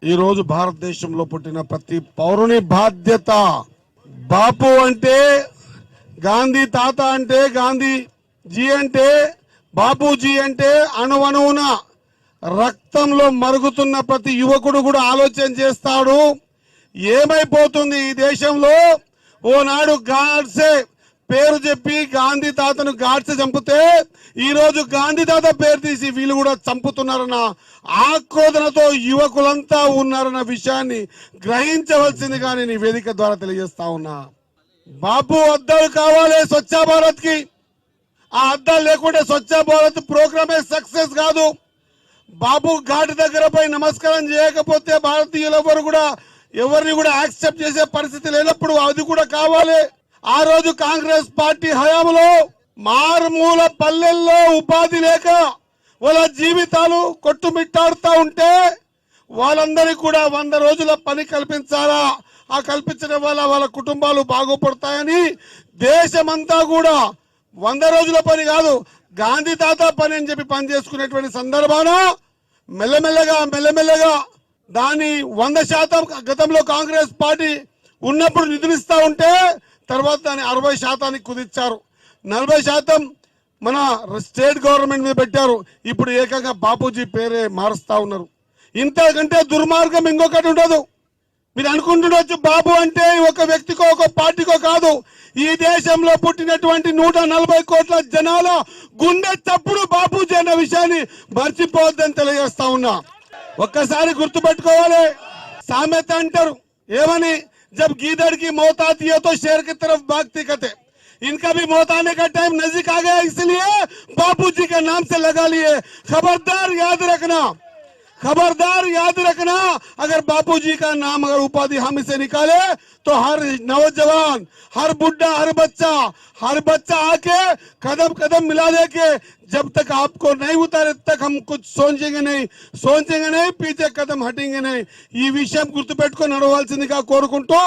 ఈ రోజు భారతదేశంలో పుట్టిన ప్రతి పౌరుని బాధ్యత. బాపు అంటే గాంధీ, తాత అంటే గాంధీ జీ, అంటే బాపూజీ అంటే అణువణువున రక్తంలో మరుగుతున్న ప్రతి యువకుడు కూడా ఆలోచన చేస్తాడు, ఏమైపోతుంది ఈ దేశంలో. ఓనాడు గాడ్సే పేరు చెప్పి గాంధీ తాతను గాడ్సే చంపితే ఈ రోజు గాంధీ తాత పేరు తీసి వీళ్ళు కూడా చంపుతున్నారన్న ఆక్రోధనతో యువకులంతా ఉన్నారన్న విషయాన్ని గ్రహించవలసిందిగా నేను ఈ వేదిక ద్వారా తెలియజేస్తా ఉన్నా. బాపు అద్దాలు కావాలి స్వచ్ఛ భారత్ కి. ఆ అద్దాలు లేకుంటే స్వచ్ఛ భారత్ ప్రోగ్రామే సక్సెస్ కాదు. బాపు ఘాట్ దగ్గర పోయి నమస్కారం చేయకపోతే భారతీయులు ఎవరిని కూడా యాక్సెప్ట్ చేసే పరిస్థితి లేనప్పుడు అది కూడా కావాలి. ఆ రోజు కాంగ్రెస్ పార్టీ హయాంలో మారుమూల పల్లెల్లో ఉపాధి లేక వాళ్ళ జీవితాలు కొట్టుమిట్టాడుతూ ఉంటే వాళ్ళందరికీ కూడా 100 రోజుల పని కల్పించాలా. ఆ కల్పించడం వల్ల వాళ్ళ కుటుంబాలు బాగుపడతాయని దేశమంతా కూడా 100 రోజుల పని కాదు, గాంధీ తాత పని అని చెప్పి పని చేసుకునేటువంటి సందర్భాన మెల్లమెల్లగా దాన్ని 100% గతంలో కాంగ్రెస్ పార్టీ ఉన్నప్పుడు నిధులిస్తా ఉంటే తర్వాత దాన్ని 60% కుదిర్చారు. 40% మన స్టేట్ గవర్నమెంట్ మీద పెట్టారు. ఇప్పుడు ఏకంగా బాపూజీ పేరే మారుస్తా ఉన్నారు. ఇంతకంటే దుర్మార్గం ఇంకొకటి ఉండదు. మీరు అనుకుంటుండొచ్చు బాబు అంటే ఒక వ్యక్తికో ఒక పార్టీకో కాదు, ఈ దేశంలో పుట్టినటువంటి 140 కోట్ల జనాల గుండె చప్పుడు బాపూజీ అన్న విషయాన్ని మర్చిపోవద్దని తెలియజేస్తా ఉన్నా. ఒక్కసారి గుర్తుపెట్టుకోవాలి. సామెత అంటారు ఏమని, जब गीदड़ की मौत आती है तो शेर की तरफ भागती कहते. इनका भी मौत आने का टाइम नजदीक आ गया, इसलिए बापूजी के नाम से लगा लिए. खबरदार याद रखना, खबरदार याद रखना, अगर बापूजी का नाम अगर उपाधि हम इसे निकाले तो हर नौजवान, हर बुढ़ा, हर बच्चा आके कदम कदम मिला दे के जब तक आपको नहीं उतारे तक हम कुछ सोचेंगे नहीं, पीछे कदम हटेंगे नहीं. ఈ విషయం గుర్తుపెట్టుకొని నడవాల్సిందిగా కోరుకుంటూ